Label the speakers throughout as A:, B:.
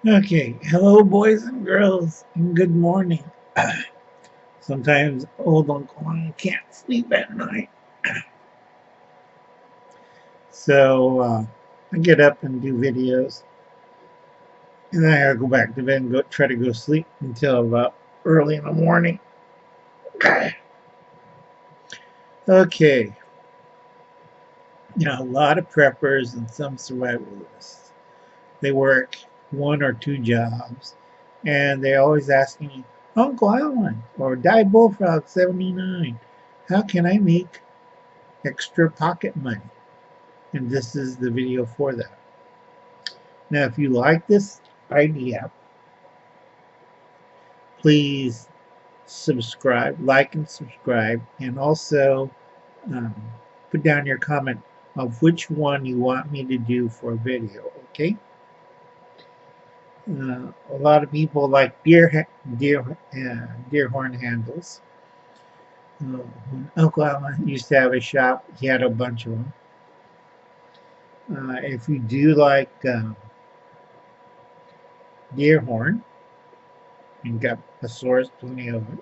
A: Okay, hello, boys and girls, and good morning. Sometimes old Uncle Lionel can't sleep at night, so I get up and do videos, and then I gotta go back to bed and try to go sleep until about early in the morning. Okay, a lot of preppers and some survivalists. They work one or two jobs, and they always ask me, Uncle Alan or Die Bullfrog 79, how can I make extra pocket money? And this is the video for that. Now, if you like this idea, please subscribe, like and subscribe, and also um, put down your comment of which one you want me to do for a video, okay? A lot of people like deer horn handles. When Uncle Alan used to have a shop, he had a bunch of them. If you do like deer horn, and got a source, plenty of it.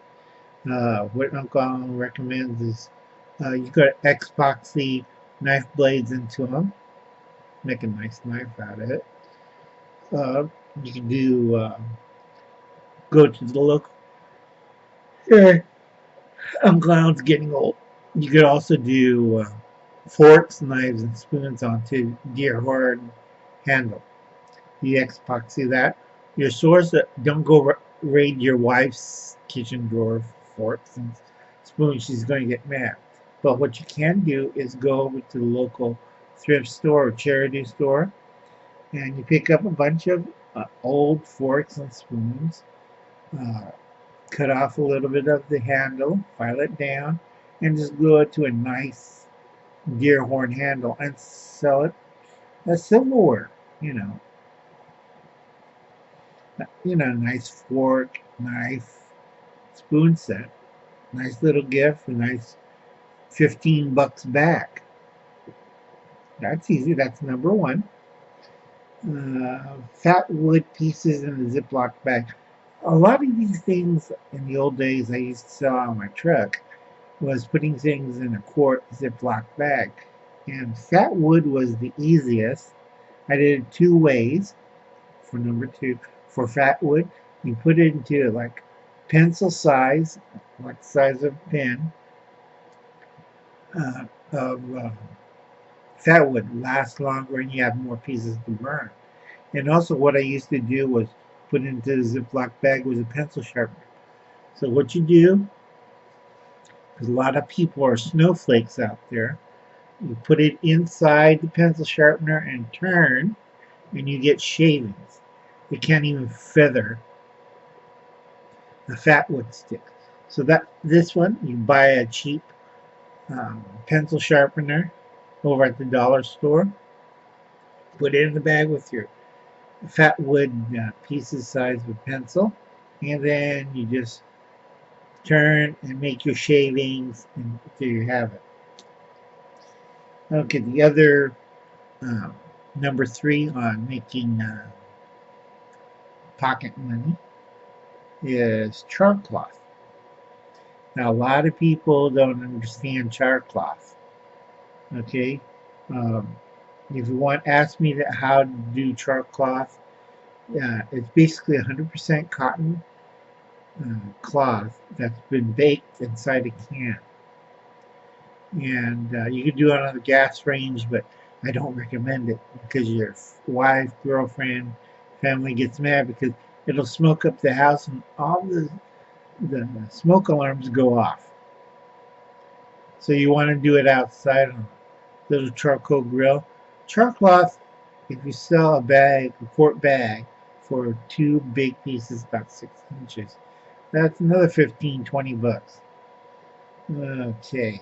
A: What Uncle Alan recommends is you got epoxy knife blades into them, make a nice knife out of it. Uh, you can do go to the local. Yeah, Uncle Alan's getting old. You could also do forks, knives, and spoons onto deer horn handle. You epoxy that. Your source, don't go raid your wife's kitchen drawer for forks and spoons. She's going to get mad. But what you can do is go over to the local thrift store or charity store and you pick up a bunch of old forks and spoons, uh, cut off a little bit of the handle, file it down, and just glue it to a nice deer horn handle and sell it as silverware. You know, nice fork, knife, spoon set. Nice little gift, a nice $15 back. That's easy. That's number one. Fat wood pieces in a Ziploc bag. A lot of these things in the old days I used to sell on my truck was putting things in a quart Ziploc bag. And fat wood was the easiest. I did it two ways for number two. For fat wood, you put it into like pencil size, like the size of a pen, of fat wood lasts longer and you have more pieces to burn. And also what I used to do was put into the Ziploc bag was a pencil sharpener. So what you do, because a lot of people are snowflakes out there, you put it inside the pencil sharpener and turn, and you get shavings. You can't even feather a fat wood stick. So that this one, you buy a cheap pencil sharpener over at the dollar store, put it in the bag with your fat wood pieces sized with pencil, and then you just turn and make your shavings until you have it. Okay, the other number three on making pocket money is char cloth. Now, a lot of people don't understand char cloth. Okay, um, if you want, ask me how to do char cloth. It's basically 100% cotton cloth that's been baked inside a can. And you can do it on the gas range, but I don't recommend it because your wife, girlfriend, family gets mad because it'll smoke up the house and all the smoke alarms go off. So you want to do it outside on a little charcoal grill. Char cloth, if you sell a bag, a quart bag, for two big pieces about 6 inches, that's another 15, $20. Okay.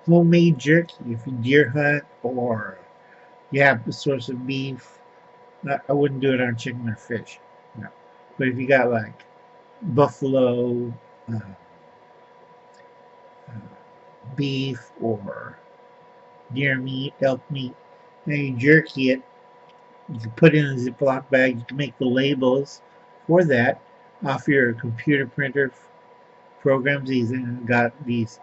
A: Homemade jerky, if you deer hunt or you have a source of beef, I wouldn't do it on chicken or fish. No. But if you got like buffalo uh, uh, beef or deer meat, elk meat, then you jerky it You can put it in a Ziploc bag. You can make the labels for that off your computer printer programs. These got these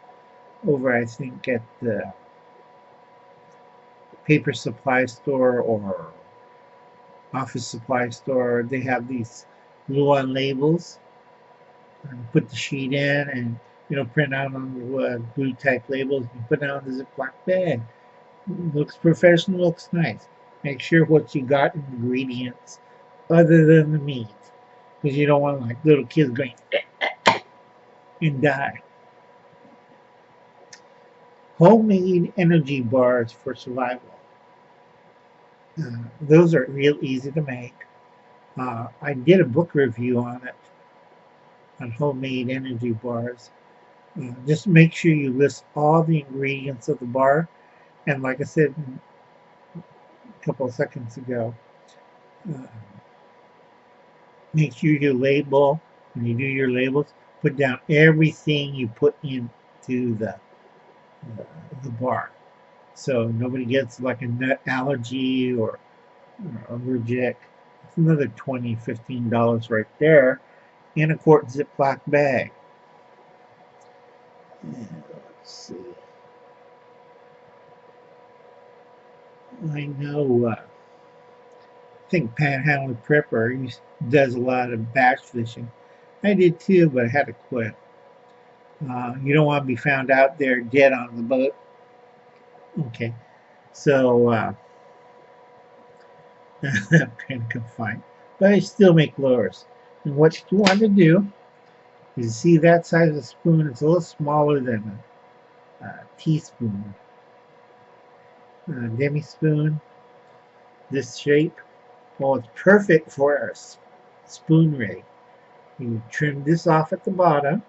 A: over, I think, at the paper supply store or office supply store. They have these glue-on labels. And put the sheet in and print out on the glue type labels and put it on the Ziploc bag. Looks professional, looks nice. Make sure what you got ingredients other than the meat, because you don't want like little kids going and die. Homemade energy bars for survival. Those are real easy to make. I did a book review on it, on homemade energy bars. Just make sure you list all the ingredients of the bar. And like I said a couple of seconds ago, make sure you label, when you do your labels, put down everything you put into the bar. So nobody gets like a nut allergy or allergic. It's another $20, $15 right there in a quart Ziploc bag. Let's see. I know, I think Panhandle Prepper does a lot of bass fishing. I did too, but I had to quit. You don't want to be found out there dead on the boat. Okay, so I'm kind of confined, but I still make lures. And what you want to do is see that size of spoon. It's a little smaller than a teaspoon. Demi spoon, this shape. Well, it's perfect for a spoon rig. You trim this off at the bottom,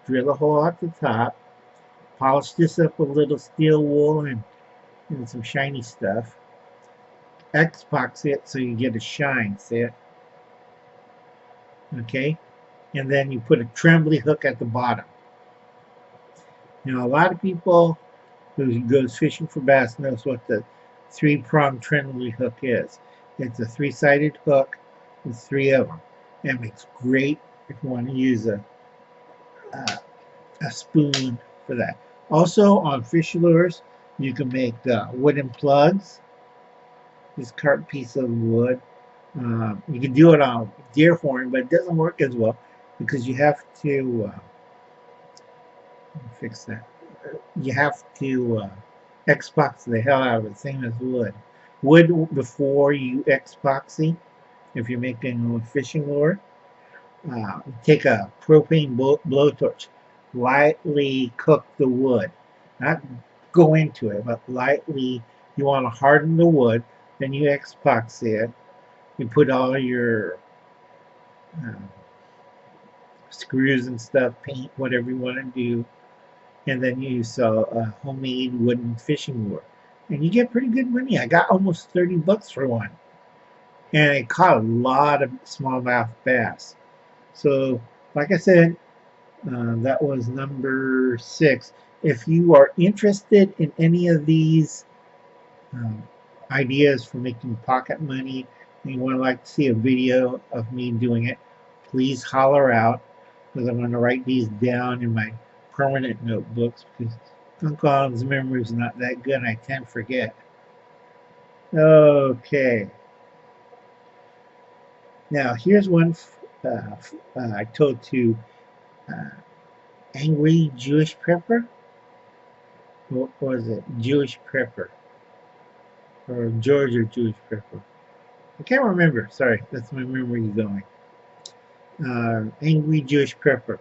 A: drill a hole at the top, polish this up with a little steel wool and some shiny stuff. Epoxy it so you get a shine, see it? Okay? And then you put a trembly hook at the bottom. Now, a lot of people who goes fishing for bass knows what the three-pronged trembly hook is. It's a three-sided hook with three of them. It makes great if you want to use a spoon for that. Also, on fish lures, you can make wooden plugs. This carved piece of wood. You can do it on deer horn, but it doesn't work as well because you have to fix that. You have to epoxy the hell out of it, same as wood. Wood before you epoxy, if you're making a fishing lure, take a propane blowtorch, lightly cook the wood, not go into it, but lightly. You want to harden the wood, then you epoxy it. You put all your screws and stuff, paint, whatever you want to do, and then you sell a homemade wooden fishing lure. And you get pretty good money. I got almost 30 bucks for one. And it caught a lot of smallmouth bass. So, like I said, that was number 6. If you are interested in any of these ideas for making pocket money, and you want to like to see a video of me doing it, please holler out, because I'm going to write these down in my permanent notebooks, because Uncle memory is not that good and I tend to forget. Okay. Now, here's one I told to Angry Jewish Prepper. What was it? Jewish Prepper. Or Georgia Jewish Prepper. I can't remember. Sorry, that's my memory going. Angry Jewish Prepper.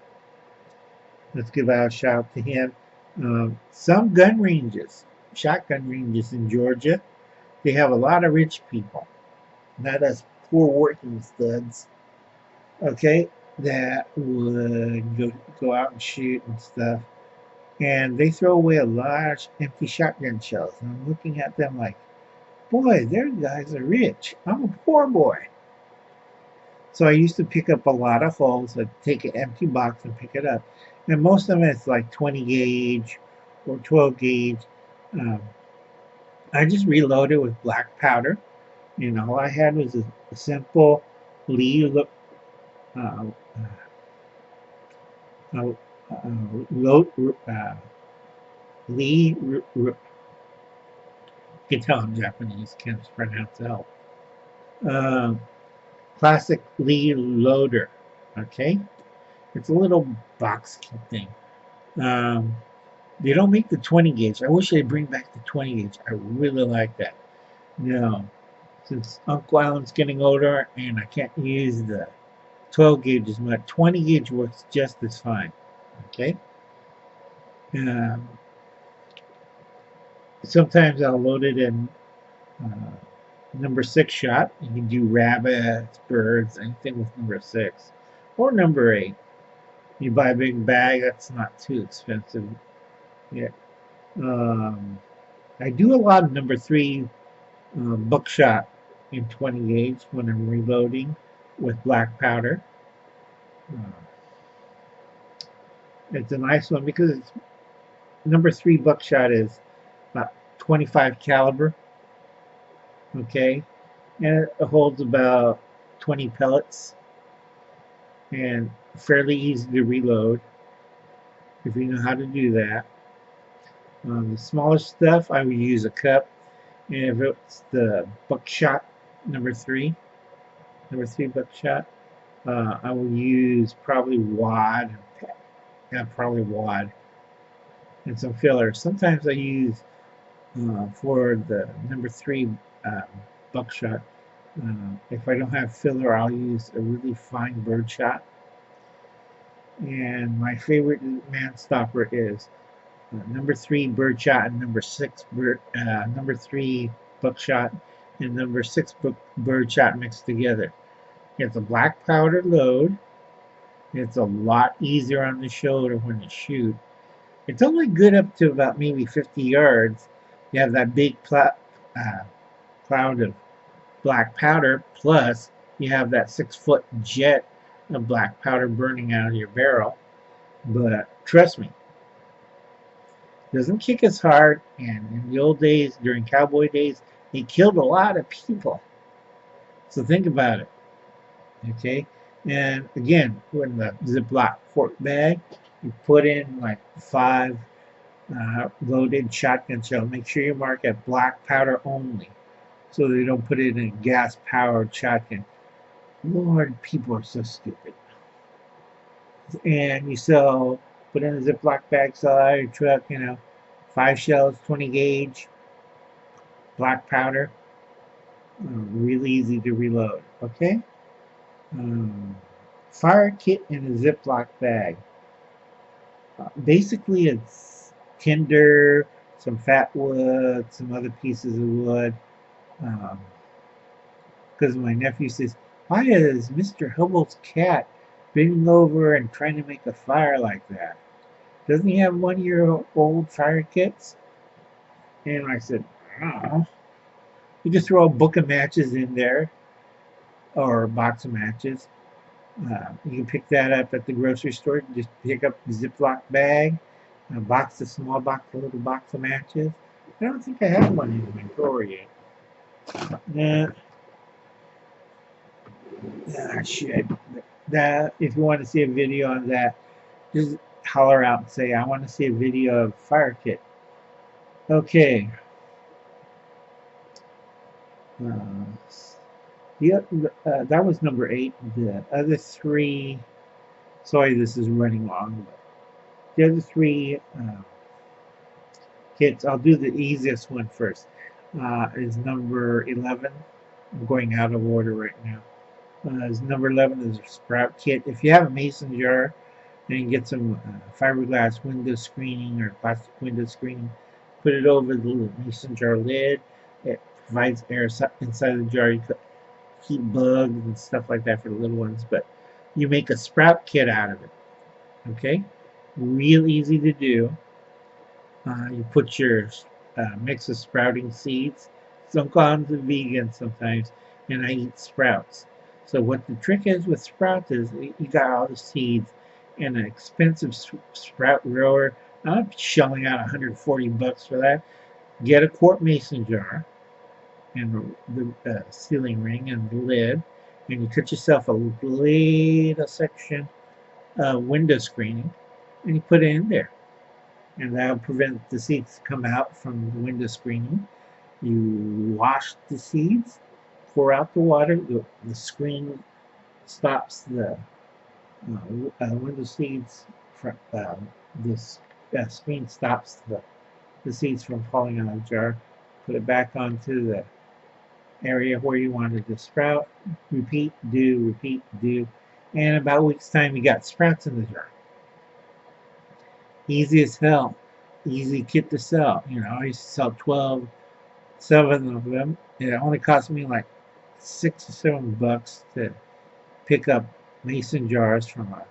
A: Let's give out a shout out to him. Some gun ranges, shotgun ranges in Georgia, they have a lot of rich people, not us poor working studs, okay, that would go out and shoot and stuff. And they throw away a large empty shotgun shells. And I'm looking at them like, boy, their guys are rich. I'm a poor boy. So I used to pick up a lot of holes. I'd take an empty box and pick it up. And most of them it's like 20 gauge or 12 gauge. I just reload it with black powder And all I had was a simple Lee uh, uh, lo, Lee. You can tell I'm Japanese. Can't pronounce it. Uh, Classic Lee loader. Okay, it's a little box thing. Um, they don't make the 20 gauge. I wish they'd bring back the 20 gauge. I really like that. No, since Uncle Alan's getting older and I can't use the 12 gauge as much, 20 gauge works just as fine. Okay. Um, Sometimes I'll load it in uh, number 6 shot. You can do rabbits, birds, anything with number 6 or number 8. You buy a big bag, that's not too expensive. Yeah. Um, I do a lot of number 3 buckshot in 20 gauge when I'm reloading with black powder. Uh, it's a nice one because it's number 3 buckshot is about 25 caliber, okay, and it holds about 20 pellets and fairly easy to reload if you know how to do that. The smaller stuff, I would use a cup, and if it's the buckshot number 3 buckshot, I will use probably wad, probably wad, and some filler. Sometimes I use for the number 3 uh, buckshot. If I don't have filler, I'll use a really fine birdshot. And my favorite man stopper is number 3 birdshot and number 3 buckshot and number 6 birdshot mixed together. It's a black powder load. It's a lot easier on the shoulder when you shoot. It's only good up to about maybe 50 yards. You have that big cloud of black powder, plus you have that 6-foot jet of black powder burning out of your barrel. But trust me, it doesn't kick as hard. And in the old days, during cowboy days, it killed a lot of people. So think about it. Okay? And again, when the Ziploc quart bag, you put in like 5 loaded shotgun shells. Make sure you mark it black powder only, so they don't put it in a gas-powered shotgun. Lord, people are so stupid. And you put in a Ziploc bag, sell out of your truck, 5 shells, 20 gauge, black powder. Really easy to reload, okay? Fire kit in a Ziploc bag. Basically, it's tinder, some fat wood, some other pieces of wood. Because my nephew says, why is Mr. Hubble's cat bending over and trying to make a fire like that? Doesn't he have 1-year-old fire kits? And I said, I don't know. You just throw a book of matches in there, or a box of matches. You can pick that up at the grocery store. Just pick up the Ziploc bag, a small box, a little box of matches. I don't think I have one in my drawer yet. I should. If you want to see a video on that, just holler out and say, I want to see a video of fire kit. Okay. That was number 8. The other 3, sorry this is running long, but the other 3 kits, I'll do the easiest one first, is number 11. I'm going out of order right now. Number 11 is a sprout kit. If you have a mason jar, then you get some fiberglass window screening or plastic window screening. Put it over the little mason jar lid. It provides air inside the jar. You could keep bugs and stuff like that for the little ones, but you make a sprout kit out of it. Okay, real easy to do. You put your mix of sprouting seeds. Some call them the vegan sometimes, and I eat sprouts. So what the trick is with sprouts is you got all the seeds and an expensive sprout grower. I'm shelling out $140 for that. Get a quart mason jar. and the sealing ring and the lid, and you cut yourself a little section window screening, and you put it in there, and that'll prevent the seeds to come out from the window screening. You wash the seeds, pour out the water. The screen stops the window seeds from this screen stops the seeds from falling out of the jar. Put it back onto the area where you wanted to sprout. Repeat, do, and about a week's time you got sprouts in the jar. Easy as hell. Easy kit to sell. You know, I used to sell 7 of them. It only cost me like $6 or $7 to pick up mason jars from a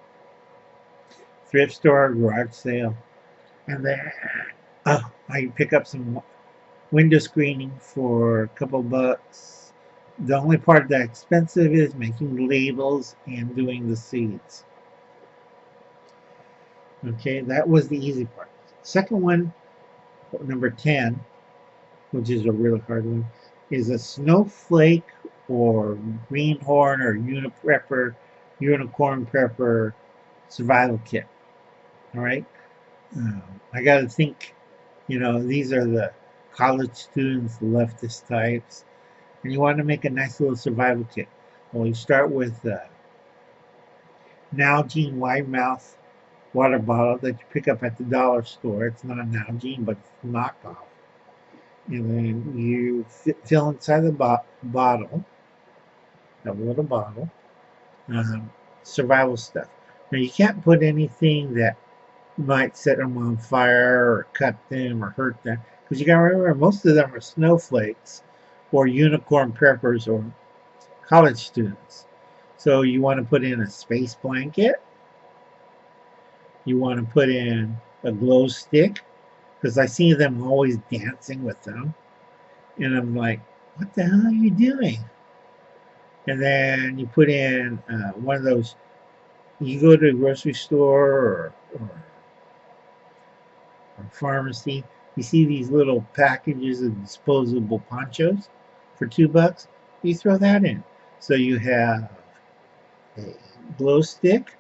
A: thrift store, garage sale, and then I pick up some window screening for a couple bucks. The only part that's expensive is making the labels and doing the seeds. Okay, that was the easy part. Second one, number 10, which is a really hard one, is a snowflake or greenhorn or unicorn prepper survival kit. All right, I got to think, you know, these are the college students, the leftist types, and you want to make a nice little survival kit. Well, you start with Nalgene wide mouth water bottle that you pick up at the dollar store. It's not Nalgene, but it's knockoff. And then you fill inside the bottle, that little bottle, survival stuff. Now you can't put anything that might set them on fire or cut them or hurt them, because you gotta remember most of them are snowflakes or unicorn preppers or college students. So you want to put in a space blanket. You want to put in a glow stick, because I see them always dancing with them, and I'm like, what the hell are you doing? And then you put in one of those. You go to a grocery store or pharmacy, you see these little packages of disposable ponchos for $2. You throw that in. So you have a glow stick,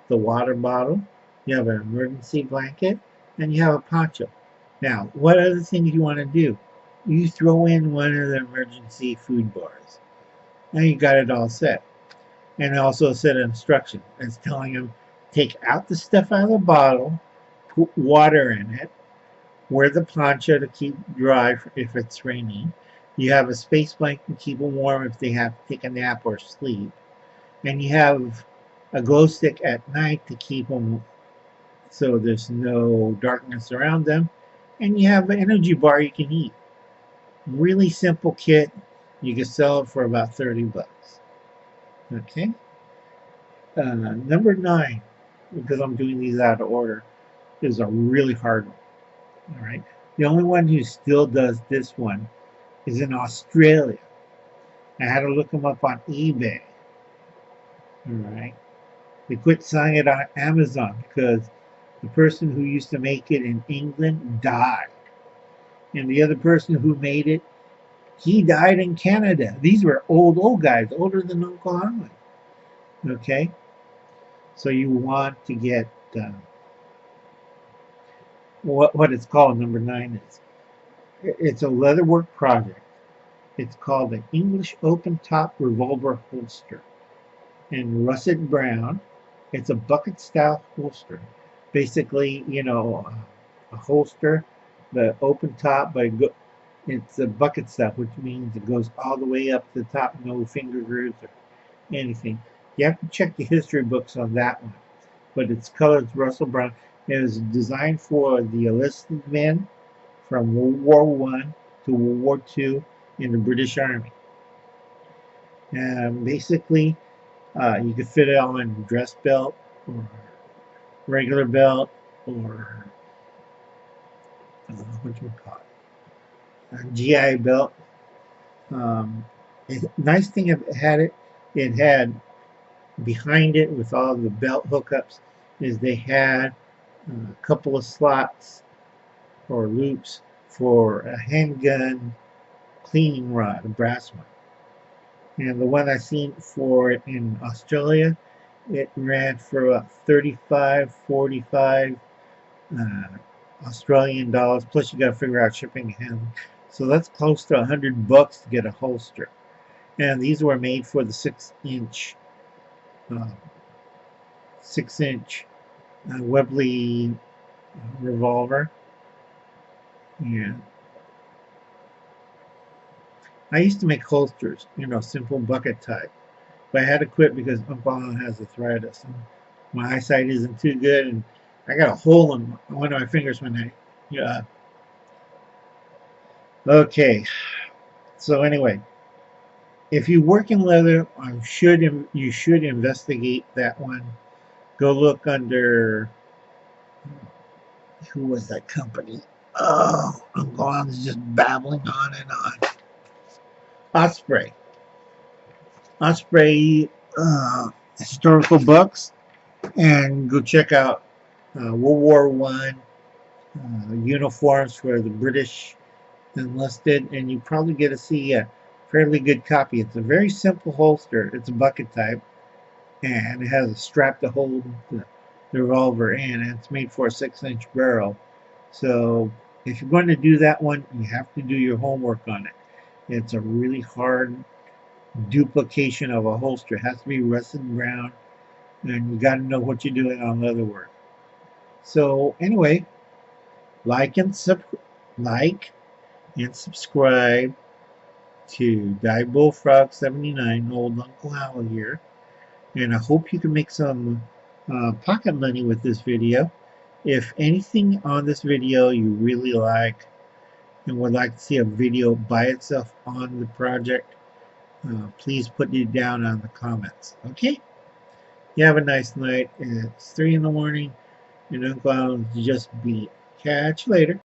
A: the water bottle, you have an emergency blanket, and you have a poncho. Now, what other things you want to do? You throw in one of the emergency food bars. Now you got it all set. And also a set of instructions. It's telling them, take out the stuff out of the bottle, put water in it, wear the poncho to keep dry if it's raining. You have a space blanket to keep them warm if they have to take a nap or sleep. And you have a glow stick at night to keep them so there's no darkness around them. And you have an energy bar you can eat. Really simple kit. You can sell it for about $30. Okay. Number 9, because I'm doing these out of order, is a really hard one. All right. The only one who still does this one is in Australia. I had to look them up on eBay. All right. They quit selling it on Amazon because the person who used to make it in England died. And the other person who made it, he died in Canada. These were old guys, older than Uncle Harlan. Okay? So you want to get what it's called, number 9 is. It's a leatherwork project. It's called the English Open Top Revolver Holster in russet brown. It's a bucket style holster. Basically, you know, a holster, the open top, but it's a bucket style, which means it goes all the way up to the top, no finger grooves or anything. You have to check the history books on that one. But it's colored Russell Brown. It was designed for the enlisted men from World War I to World War II in the British Army. And basically, you could fit it on a dress belt or regular belt or what you call it, a GI belt. Nice thing it had behind it with all the belt hookups is they had a couple of slots or loops for a handgun cleaning rod, a brass one. And the one I seen for in Australia, it ran for about 35, 45 Australian dollars. Plus, you got to figure out shipping and handling. So that's close to $100 to get a holster. And these were made for the 6-inch, uh, 6-inch Webley revolver. Yeah. I used to make holsters, simple bucket type. But I had to quit because Uncle Alan has arthritis. And my eyesight isn't too good, and I got a hole in one of my fingers when I. Yeah. Okay. So anyway, if you work in leather, you should investigate that one. Go look under. Who was that company? Oh, Uncle Alan's just babbling on and on. Osprey. Osprey historical books, and go check out World War One uniforms for the British enlisted, and you probably get to see a fairly good copy. It's a very simple holster. It's a bucket type, and it has a strap to hold the revolver in, and it's made for a 6-inch barrel. So if you're going to do that one, you have to do your homework on it. It's a really hard duplication of a holster. It has to be rusted brown, and you got to know what you're doing on leather work. So anyway, like and subscribe to Die Bullfrog 79, old Uncle Hal here, and I hope you can make some pocket money with this video. If anything on this video you really like and would like to see a video by itself on the project, please put it down on the comments. Okay? You have a nice night. It's 3 in the morning, and Uncle Alan's just beat. Catch you later.